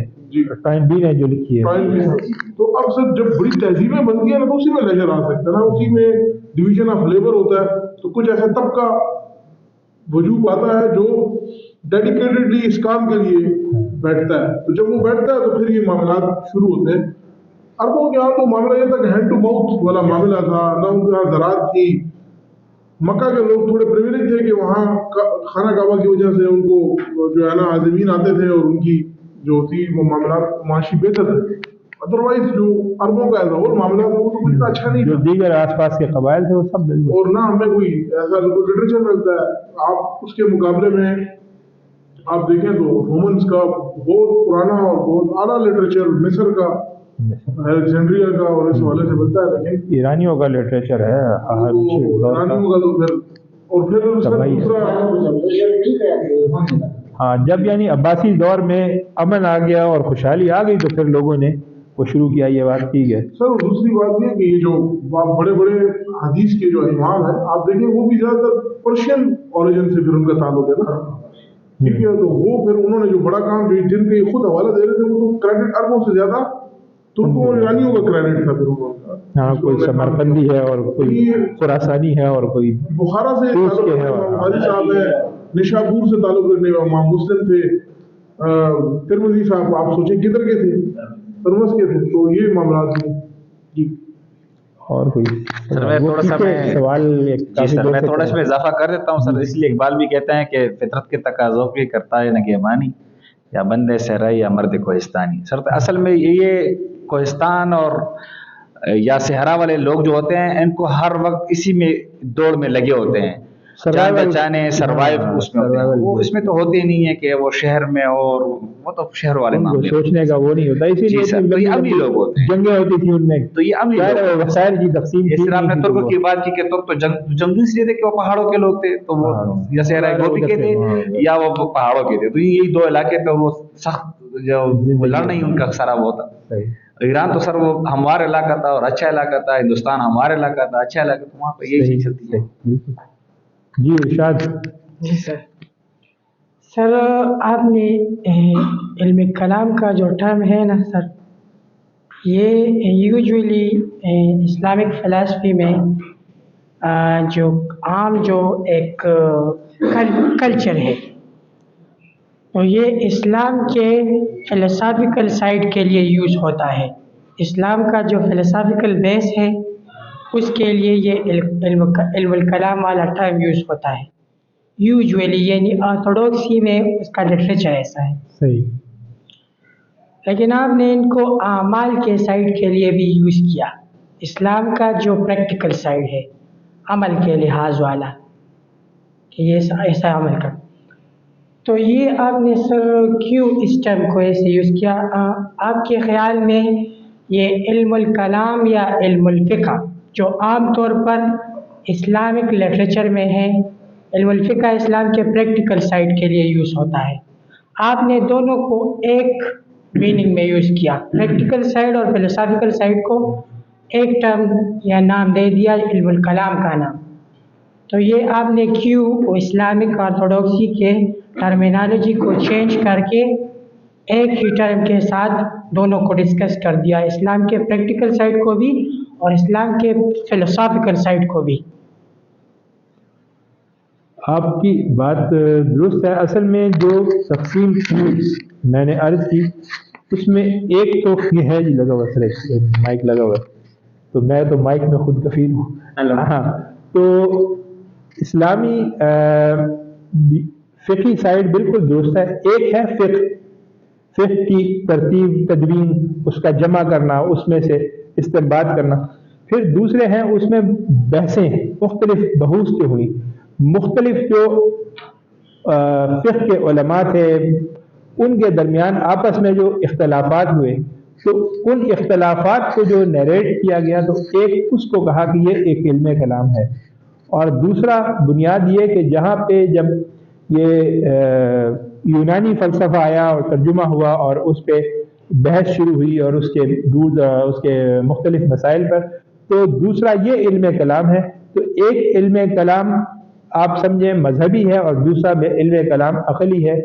Speaker 2: टाइम भी है जो लिखी है।
Speaker 1: तो अब सर जब बड़ी तहजीबें बनती है ना, तो उसी में लेजर आ सकता है ना, उसी में डिवीजन ऑफ लेबर होता है। तो कुछ ऐसा तबका वजूद आता है जो डेडिकेटेडली इस काम के लिए बैठता है। तो जब वो बैठता है तो फिर ये मामला शुरू होते हैं। अरबों के यहाँ तो मामला ये था कि हैंड टू माउथ वाला मामला था, ना उनके यहाँ ज़राअत थी, मक्का के लोग थोड़े प्रिविलेज थे कि वहाँ खाना काबा की वजह से उनको जो है ना आज़मीन आते थे और उनकी जो थी वो मामला माशी बेहतर थे। अदरवाइज जो अरबों का ऐसा मामला था वो तो कुछ इतना अच्छा नहीं
Speaker 2: जो
Speaker 1: था,
Speaker 2: दीगर आसपास के कबाइल थे वो सब बिल्कुल।
Speaker 1: और ना हमें कोई ऐसा लिटरेचर मिलता है। आप उसके मुकाबले में आप देखें तो रोमन्स का बहुत पुराना और बहुत आला लिटरेचर मिस्र का, अलेक्जेंड्रिया का और इस हवाले से मिलता है, लेकिन
Speaker 2: ईरानियों का लिटरेचर है हर
Speaker 1: तो ईरानियों का तो फिर और फिर उसका
Speaker 2: तबाही है।
Speaker 1: दूसरा
Speaker 2: हाँ, जब यानी अब्बासी दौर में अमन आ गया और खुशहाली आ गई तो फिर लोगों ने वो शुरू किया, ये बात ठीक है।
Speaker 1: सर दूसरी बात ये कि ये जो बड़े बड़े हदीस के जो इमाम हैं आप देखें वो भी ज़्यादातर पर्शियन ओरिजिन से फिर उनका ताल्लुक है ना, ठीक है। तो वो फिर उन्होंने जो बड़ा काम जो जिनके खुद हवाला दे रहे थे वो तो क्रेडिट अरबों से ज़्यादा तुर्कों और ईरानियों का क्रेडिट था फिर उनका।
Speaker 2: हाँ, कोई समरकंदी है और कोई खुरासानी है और कोई
Speaker 1: बुखारा से
Speaker 2: तूस के है
Speaker 1: इमाम बुखारी साहब है, निशापुर से ताल्लुक रखने वाले इमाम मुस्लिम थे, तिरमिज़ी साहब आप सोचें किधर के थे, तरमस के थे। तो ये मामला थे जी।
Speaker 2: और कोई
Speaker 9: सर मैं थोड़ा सा
Speaker 2: सवाल
Speaker 9: जी सर मैं थोड़ा सा इजाफा कर देता हूँ सर। इसलिए इकबाल भी कहते हैं कि फितरत के तकाज़ों की करता है नगेबानी, या बंदे सहरा या मर्द कोहिस्तानी। सर तो असल में ये कोहिस्तान और या सहरा वाले लोग जो होते हैं इनको हर वक्त इसी में दौड़ में लगे होते हैं, जान बचाने सर्वाइव उसमें होते हैं। वो इसमें तो होते ही नहीं है कि वो शहर में हो, और वो तो शहर वाले मामले
Speaker 2: सोचने का वो नहीं होता, इसीलिए
Speaker 9: तो ये अमीर लोग होते हैं,
Speaker 2: जंगें होती थी उनमें,
Speaker 9: तो ये अमीर लोग
Speaker 2: वसाइल की तकसीम।
Speaker 9: इस तरह आपने तुर्कों की बात की कि तुर्क तो जंगली इसलिए थे कि वो पहाड़ों के लोग थे, तो वो या सहरा गोपी के थे या वो पहाड़ों के थे। तो यही दो इलाके थे, वो सख्त जो लड़ना ही उनका सारा वो था। ईरान तो सर वो हमारा इलाका था और अच्छा इलाका था, हिंदुस्तान हमारा इलाका था अच्छा इलाका, तो वहाँ पर यही चीज चलती है।
Speaker 2: जी इरशाद।
Speaker 6: जी सर आपने इल्म कलाम का जो टर्म है ना सर, ये यूजुअली इस्लामिक फ़िलासफ़ी में जो आम जो एक कल्चर है, तो ये इस्लाम के फ़िलोसॉफ़िकल साइड के लिए यूज़ होता है। इस्लाम का जो फ़िलोसॉफ़िकल बेस है उसके लिए ये इल्मुल कलाम वाला टर्म यूज़ होता है यूजुअली, यानी ऑर्थोडॉक्सी में उसका लिटरेचर ऐसा है।
Speaker 2: सही।
Speaker 6: लेकिन आपने इनको आमाल के साइड के लिए भी यूज़ किया, इस्लाम का जो प्रैक्टिकल साइड है अमल के लिहाज वाला कि ये ऐसा अमल कर, तो ये आपने सर क्यों इस टर्म को ऐसे यूज़ किया? आपके ख़्याल में ये इल्मुल कलाम या इल्मुल फ़िक़्ह जो आम तौर पर इस्लामिक लिटरेचर में है, इल्मुल फ़िक़्ह इस्लाम के प्रैक्टिकल साइड के लिए यूज़ होता है, आपने दोनों को एक मीनिंग में यूज़ किया, प्रैक्टिकल साइड और फिलोसॉफिकल साइड को एक टर्म या नाम दे दिया इल्मुल कलाम का नाम। तो ये आपने क्यों इस्लामिक ऑर्थोडॉक्सी के टर्मिनोलॉजी को चेंज करके एक ही टर्म के साथ दोनों को डिस्कस कर दिया, इस्लाम के प्रैक्टिकल साइड को भी और इस्लाम के फिलोसॉफिकल साइड को भी?
Speaker 2: आपकी बात दुरुस्त है। असल में जो तकसीम मैंने अर्ज की उसमें एक तो ये है जी लगा हुआ सर, माइक लगा हुआ, तो मैं तो माइक में खुद कफील हूँ। हाँ, तो इस्लामी फ़िक़्ही साइड बिल्कुल दुरुस्त है। एक है फ़िक़्ह की तरतीब तदवीन, उसका जमा करना, उसमें से इस्तिंबात करना। फिर दूसरे हैं उसमें बहसें मुख्तलिफ बहूस जो हुई, मुख्तलिफ जो फ़िक़्ह के उलमा थे उनके दरमियान आपस में जो इख्तलाफात हुए, तो उन इख्तलाफात को जो नरेट किया गया, तो एक उसको कहा कि ये एक इल्म कलाम है, और दूसरा बुनियाद ये कि जहाँ पे जब ये यूनानी फ़लसफ़ा आया और तर्जुमा हुआ और उस पर बहस शुरू हुई और उसके मुख्तलिफ मसाइल पर, तो दूसरा ये इल्म कलाम है। तो एक इल्म कलाम आप समझें मजहबी है और दूसरा इल्म कलाम अक़ली है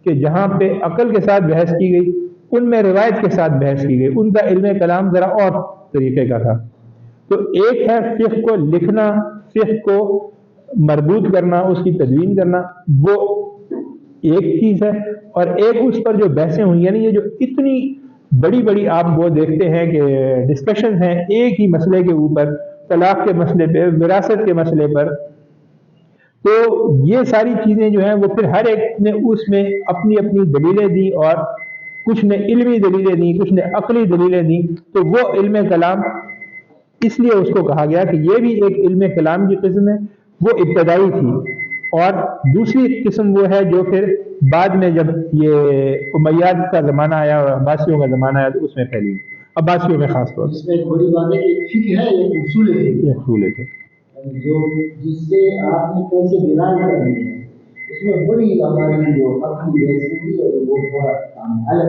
Speaker 2: कि जहाँ पे अक़ल के साथ बहस की गई, उनमें रिवायत के साथ बहस की गई, उनका इल्म कलाम ज़रा और तरीक़े का था। तो एक है फ़िक़्ह को लिखना, फ़िक़्ह को मरबूत करना, उसकी तदवीन करना, वो एक चीज़ है, और एक उस पर जो बहसें हुई, यानी ये जो इतनी बड़ी बड़ी आप वो देखते हैं कि डिस्कशन हैं एक ही मसले के ऊपर, तलाक़ के मसले पे, विरासत के मसले पर, تو یہ ساری چیزیں جو ہیں وہ پھر ہر ایک نے اس میں اپنی اپنی دلیلیں دی، اور کچھ نے علمی دلیلیں دی، کچھ نے عقلی دلیلیں دی. تو وہ علم کلام اس لیے اس کو کہا گیا کہ یہ بھی ایک علم کلام کی قسم ہے، وہ ابتدائی تھی. اور دوسری قسم وہ ہے جو پھر بعد میں جب یہ امیاد کا زمانہ آیا اور عباسیوں کا زمانہ آیا تو اس میں پھیلی، عباسیوں میں خاص طور
Speaker 8: اس میں ایک بڑی بات ہے کہ ایک فقہ ہے، ایک اصول ہے،
Speaker 2: سے اصول ہے.
Speaker 8: جو جس سے آپ نے کیسے ڈیرائیو کرنی ہے، اس میں بڑی ہماری جو عقلی حیثیت ہے وہ تھوڑا الگ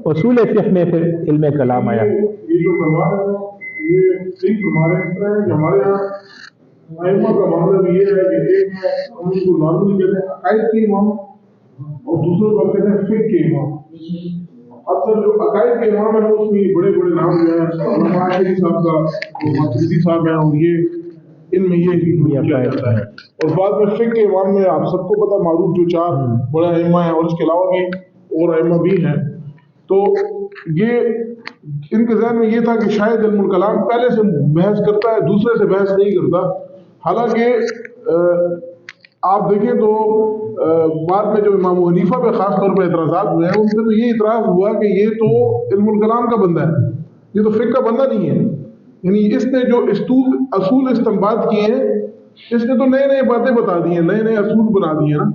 Speaker 2: اصول فقہ میں پھر علم کلام آیا.
Speaker 1: یہ جو فرما رہے ہیں یہ صحیح فرما رہے ہیں. اس طرح ہے کہ ہمارے یہاں ائمہ کا معاملہ بھی یہ ہے کہ ایک ہم ان کو نارملی کہتے ہیں عقائد کے امام اور دوسرے کو کہتے ہیں فقہ کے امام. اکثر جو عقائد کے امام ہیں اس میں بڑے بڑے نام جو ہیں علامہ شریف صاحب کا، ماتریدی صاحب ہیں، اور یہ ان میں یہ کیا جاتا ہے. اور بعد میں فقہ کے امام میں آپ سب کو پتہ معروف جو 4 بڑے ائمہ ہیں، اور اس کے علاوہ بھی اور ائمہ بھی ہیں. تو یہ ان کے ذہن میں یہ تھا کہ شاید علم الکلام پہلے سے بحث کرتا ہے، دوسرے سے بحث نہیں کرتا. حالانکہ آپ دیکھیں تو بعد میں جو امام حنیفہ پہ خاص طور پہ اعتراضات ہوئے ہیں، ان سے تو یہ اعتراض ہوا کہ یہ تو علم الکلام کا بندہ ہے، یہ تو فقہ کا بندہ نہیں ہے. یعنی اس نے جو اصول استنباط کیے ہیں، اس نے تو نئے نئے باتیں بتا دی ہیں، نئے نئے اصول بنا دیے ہیں نا.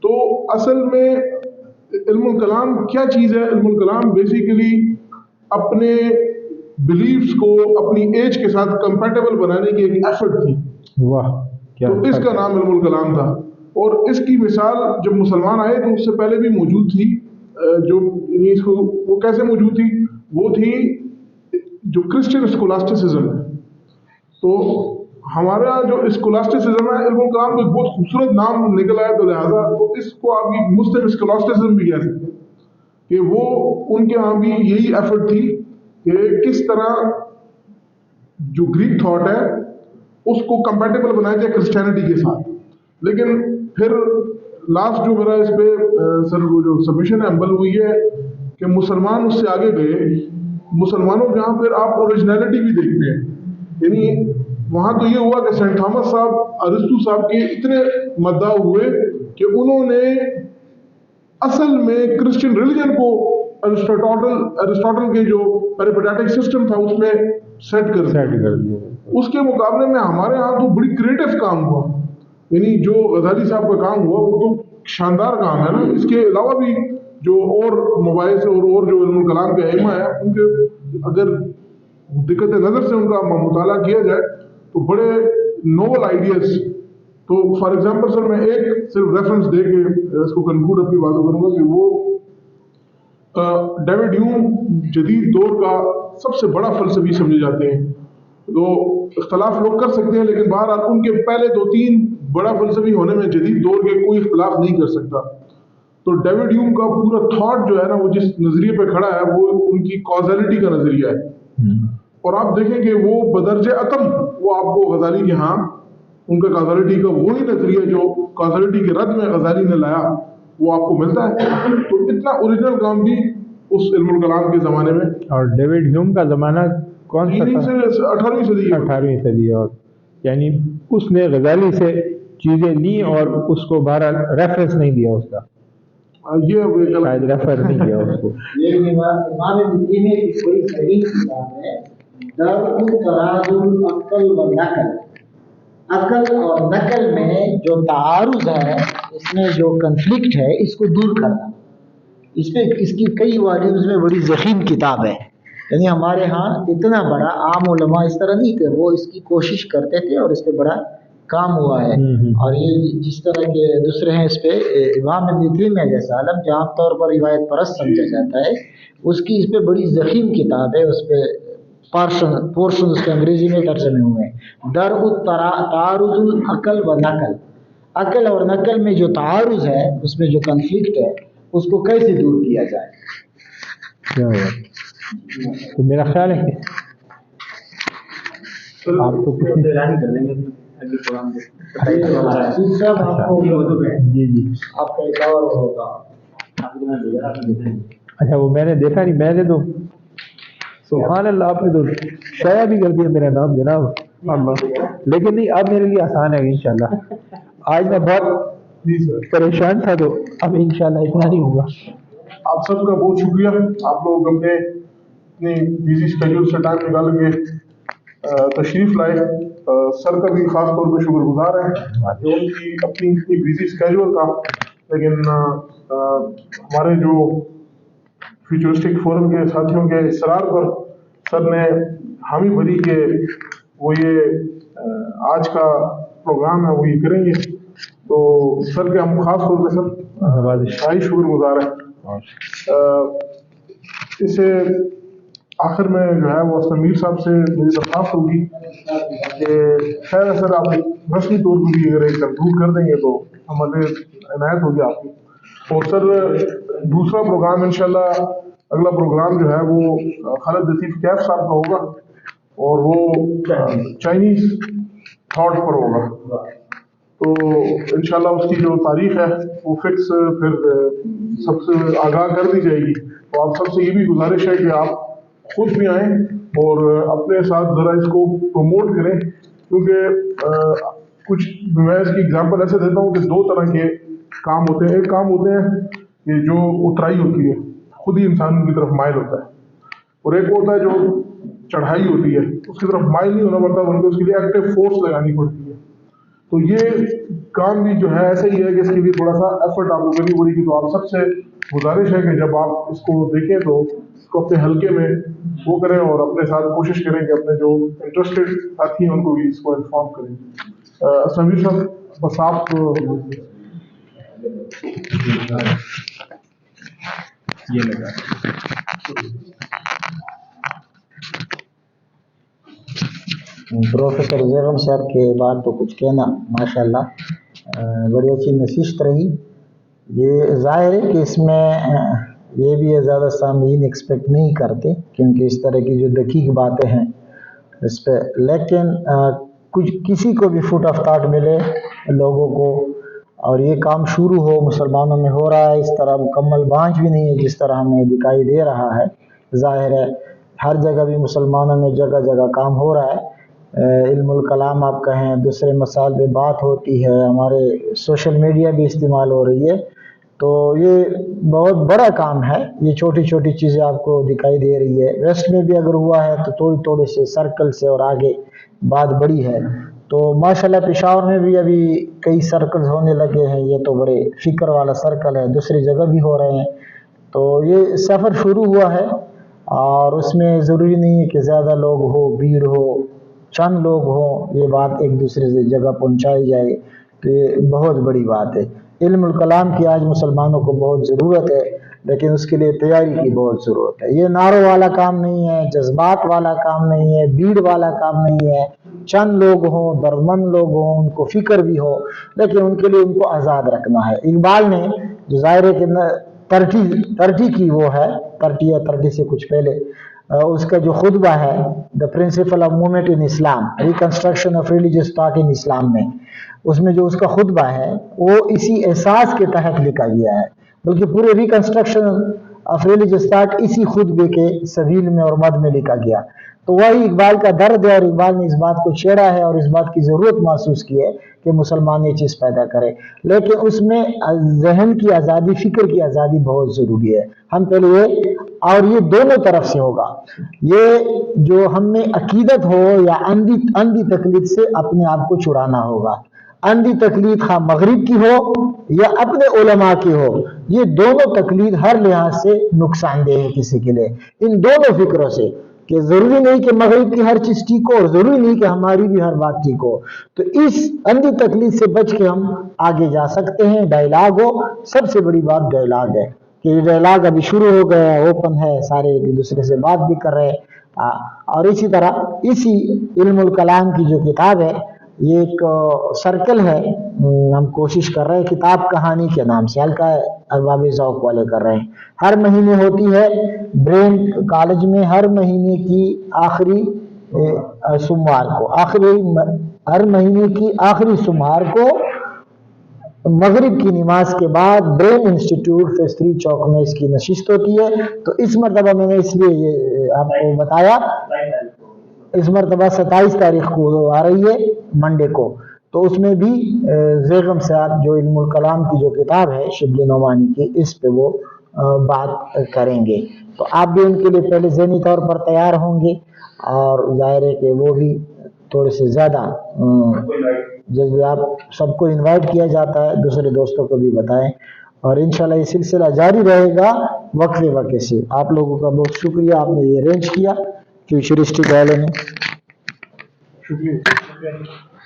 Speaker 1: تو اصل میں علم الکلام کیا چیز ہے؟ علم الکلام بیسیکلی اپنے بلیفز کو اپنی ایج کے ساتھ کمپیٹیبل بنانے کی ایک ایفرٹ تھی.
Speaker 2: واہ،
Speaker 1: تو اس کا نام علم الکلام تھا. اور اس کی مثال جب مسلمان آئے تو اس سے پہلے بھی موجود تھی. جو اس کو وہ کیسے موجود تھی؟ وہ تھی جو کرسچن اسکولاسٹسزم ہے. تو ہمارا جو اسکولاسٹسزم ہے، علم الکلام کو ایک بہت خوبصورت نام نکل آیا، تو لہٰذا تو اس کو آپ مسلم اسکولاسٹسزم بھی کہہ سکتے ہیں کہ وہ ان کے ہاں بھی یہی ایفرٹ تھی کہ کس طرح جو گریک تھاٹ ہے اس کو کمپیٹیبل بنایا جائے کرسچینٹی کے ساتھ. لیکن پھر لاسٹ جو میرا اس پہ سر وہ جو سبمیشن ہے عمل ہوئی ہے کہ مسلمان اس سے آگے گئے. مسلمانوں کے یہاں پھر آپ اوریجنلٹی بھی دیکھتے ہیں. یعنی وہاں تو یہ ہوا کہ سینٹ تھامس صاحب ارسطو صاحب کے اتنے مداح ہوئے کہ انہوں نے اصل میں کرسچن ریلیجن کو ارسطاٹل کے جو پیریپیٹیٹک سسٹم تھا اس میں سیٹ کر دیا. اس کے مقابلے میں ہمارے ہاں تو بڑی کریٹو کام ہوا. یعنی جو غزالی صاحب کا کام ہوا وہ تو شاندار کام ہے نا. اس کے علاوہ بھی جو اور مباحث اور جو علم الکلام کے ائمہ ہیں، ان کے اگر دقت نظر سے ان کا مطالعہ کیا جائے تو بڑے نوول آئیڈیاز. تو فار ایگزامپل سر میں ایک صرف ریفرنس دے کے اس کو کنکلوڈ اپنی باتوں کروں گا کہ وہ ڈیوڈ ہیوم جدید دور کا سب سے بڑا فلسفی سمجھے جاتے ہیں. تو اختلاف لوگ کر سکتے ہیں، لیکن بہرحال ان کے پہلے 2-3 بڑا فلسفی ہونے میں جدید دور کے کوئی اختلاف نہیں کر سکتا. تو ڈیوڈ ہیوم کا پورا تھاٹ جو ہے نا، وہ جس نظریے پہ کھڑا ہے وہ ان کی کازیلٹی کا نظریہ ہے. اور آپ دیکھیں کہ وہ بدرجہ اتم وہ آپ کو غزالی کے ہاں ان کا کازیلٹی کا وہی نظریہ جو کازیلٹی کے رد میں غزالی نے لایا وہ آپ کو ملتا ہے. تو اتنا اوریجنل کام بھی اس علم الکلام کے زمانے میں.
Speaker 2: اور ڈیوڈ ہیوم کا زمانہ کون سا تھا؟
Speaker 1: 18ویں صدی.
Speaker 2: 18ویں صدی. اور یعنی اس نے غزالی سے چیزیں لی اور اس کو بہرحال ریفرنس نہیں دیا، اس کا
Speaker 1: یہ
Speaker 2: شاید ریفر نہیں کیا اس کو.
Speaker 8: یہ امام ابن تیمیہ کی بڑی صحیح کتاب ہے، درء تراض العقل و نقل. عقل اور نقل میں جو تعارض ہے، اس میں جو کنفلکٹ ہے، اس کو دور کرنا. اس کی کئی والیومز میں بڑی ضخیم کتاب ہے. یعنی ہمارے ہاں اتنا بڑا عام علماء اس طرح نہیں تھے، وہ اس کی کوشش کرتے تھے اور اس پہ بڑا کام ہوا ہے. اور یہ جس طرح کے دوسرے ہیں اس پہ امام ابن تیمیہ جیسا عالم جو عام طور پر روایت پرست سمجھا جاتا ہے، اس کی اس پہ بڑی ضخیم کتاب ہے. اس پہ پورشن اس کے انگریزی میں ترجمے ہوئے ہیں. درء تعارض العقل و نقل. عقل اور نقل میں جو تعارض ہے، اس میں جو کنفلکٹ ہے، اس کو کیسے دور کیا جائے.
Speaker 2: کیا ہوا؟ تو میرا خیال ہے کہ آپ تو کچھ
Speaker 8: کر دیں گے
Speaker 2: جی جی.
Speaker 8: آپ کا ایک اور ہوگا.
Speaker 2: اچھا، وہ میں نے دیکھا نہیں. میں نے تو سبحان اللہ، آپ نے تو شائع بھی کر دیا میرا نام جناب. लेकिन नहीं, अब मेरे लिए आसान है इंशाल्लाह। आज मैं बहुत
Speaker 1: जी सर,
Speaker 2: परेशान था, तो अब इंशाल्लाह इतना नहीं होगा।
Speaker 1: आप सबका बहुत शुक्रिया, आप लोग अपने इतनी बिजी शेड्यूल से टाइम निकाल के तशरीफ लाए। सर का भी खास तौर पे शुक्रगुजार है जो उनकी अपनी इतनी बिजी स्केड्यूल था, लेकिन हमारे जो फ्यूचरिस्टिक फोरम के साथियों के इसरार पर सर ने हामी भरी के वो ये आज का प्रोग्राम है वो ये करेंगे। तो सर के हम खास तौर पे सर शाही शुक्रगुजार हैं। इसे आखिर में जो है वो समीर साहब से मेरी दरख्वास्त होगी कि खैर सर आप रस्मी तौर पर भी अगर एक कंक्लूड कर देंगे तो हमारे इनायत होगी आपकी। और सर दूसरा प्रोग्राम इंशाल्लाह अगला प्रोग्राम जो है वो खालिद लतीफ़ कैफ साहब का होगा और वो चाइनीज़ थॉट पर होगा। तो इंशाल्लाह उसकी जो तारीख है वो फिक्स फिर सबसे आगाह कर दी जाएगी। तो आप सबसे ये भी गुजारिश है कि आप खुद भी आएँ और अपने साथ ज़रा इसको प्रमोट करें, क्योंकि कुछ मैं इसकी एग्जांपल ऐसे देता हूँ कि दो तरह के काम होते हैं। एक काम होते हैं कि जो उतराई होती है, खुद ही इंसान की तरफ माइल होता है, और एक होता है जो चढ़ाई होती है, उसकी तरफ माइल नहीं होना पड़ता बल्कि उसके लिए एक्टिव फोर्स लगानी पड़ती है। तो ये काम भी जो है ऐसा ही है कि इसके लिए थोड़ा सा एफर्ट आपको करनी पड़ेगी। तो आप सबसे गुजारिश है कि जब आप इसको देखें तो इसको अपने हल्के में वो करें और अपने साथ कोशिश करें कि अपने जो इंटरेस्टेड साथी हैं उनको भी इसको इन्फॉर्म करें। समीर साहब बस आप
Speaker 3: ये लगा
Speaker 8: प्रोफेसर ज़ेगम साहब के बाद तो कुछ कहना माशाल्लाह बड़ी अच्छी नशिस्त रही। ये ज़ाहिर है कि इसमें ये भी है ज़्यादा सामीन एक्सपेक्ट नहीं करते, क्योंकि इस तरह की जो दकीक बातें हैं इस पर, लेकिन कुछ किसी को भी फुट ऑफ थॉट मिले लोगों को और ये काम शुरू हो, मुसलमानों में हो रहा है, इस तरह मुकम्मल बांझ भी नहीं है जिस तरह हमें दिखाई दे रहा है। ज़ाहिर है हर जगह भी मुसलमानों में जगह जगह काम हो रहा है, इल्मुल कलाम आप कहें, दूसरे मसाइल पे बात होती है, हमारे सोशल मीडिया भी इस्तेमाल हो रही है। तो ये बहुत बड़ा काम है, ये छोटी छोटी चीज़ें आपको दिखाई दे रही है। वेस्ट में भी अगर हुआ है तो थोड़ी थोड़ी से सर्कल से और आगे बात बड़ी है। तो माशाल्लाह पेशावर में भी अभी कई सर्कल्स होने लगे हैं, ये तो बड़े फिक्र वाला सर्कल है, दूसरी जगह भी हो रहे हैं। तो ये सफ़र शुरू हुआ है और उसमें ज़रूरी नहीं है कि ज़्यादा लोग हो, भीड़ हो, चंद लोग हों, ये बात एक दूसरे से जगह पहुंचाई जाए तो ये बहुत बड़ी बात है। इल्मुल कलाम की आज मुसलमानों को बहुत ज़रूरत है, लेकिन उसके लिए तैयारी की बहुत ज़रूरत है। ये नारों वाला काम नहीं है, जज्बात वाला काम नहीं है, भीड़ वाला काम नहीं है। चंद लोग हों, दर्दमंद लोग हों, उनको फिक्र भी हो, लेकिन उनके लिए उनको आज़ाद रखना है। इकबाल ने जो ज़ाहिर है कि 30 की वो है, 30 या 30 से कुछ पहले उसका जो खुतबा है the principle of movement in Islam, reconstruction of religious thought in Islam में, उसमें जो उसका खुतबा है वो इसी एहसास के तहत लिखा गया है, बल्कि पूरे रिकंस्ट्रक्शन ऑफ रिलीजियस थॉट इसी खुतबे के सबील में और मद में लिखा गया। तो वही इकबाल का दर्द है और इकबाल ने इस बात को छेड़ा है और इस बात की ज़रूरत महसूस की है कि मुसलमान ये चीज़ पैदा करे, लेकिन उसमें जहन की आज़ादी, फ़िक्र की आज़ादी बहुत ज़रूरी है। हम पहले ये, और ये दोनों तरफ से होगा, ये जो हम में अकीदत हो या अंधी तकलीद से अपने आप को छुड़ाना होगा। अंधी तकलीद खा मगरिब की हो या अपने उलमा की हो, ये दोनों तकलीद हर लिहाज से नुकसानदेह है किसी के लिए। इन दोनों फिक्रों से कि ज़रूरी नहीं कि मगरिब की हर चीज़ ठीक हो और ज़रूरी नहीं कि हमारी भी हर बात ठीक हो, तो इस अंधी तकलीद से बच के हम आगे जा सकते हैं। डायलॉग हो, सबसे बड़ी बात डायलॉग है कि डायलॉग अभी शुरू हो गया है, ओपन है, सारे एक दूसरे से बात भी कर रहे हैं। और इसी तरह इसी इल्मुल कलाम की जो किताब है, ये एक सर्कल है, हम कोशिश कर रहे हैं किताब कहानी के नाम से, हल्का अरबाब ज़ौक़ वाले कर रहे हैं। हर महीने होती है ब्रेन कॉलेज में, हर महीने की आखिरी सोमवार को, हर महीने की आखिरी सोमवार को मगरिब की नमाज के बाद ब्रेन इंस्टीट्यूट फेस 3 चौक में इसकी नशिस्त होती है। तो इस मरतबा मैंने इसलिए ये आपको बताया इस मरतबा 27 तारीख को आ रही है मंडे को, तो उसमें भी ज़ेगम साहब जो इल्मुल कलाम की जो किताब है शिबली नोमानी की, इस पे वो बात करेंगे। तो आप भी उनके लिए पहले ज़हनी तौर पर तैयार होंगे और ज़ाहिर है कि वो भी थोड़े से ज़्यादा जैसे आप सबको इनवाइट किया जाता है, दूसरे दोस्तों को भी बताएं और इंशाल्लाह ये सिलसिला जारी रहेगा वक्फे वक्फे से। आप लोगों का बहुत शुक्रिया, आपने ये अरेंज किया फ्यूचरिस्टिक वाले ने।
Speaker 1: शुक्रिया।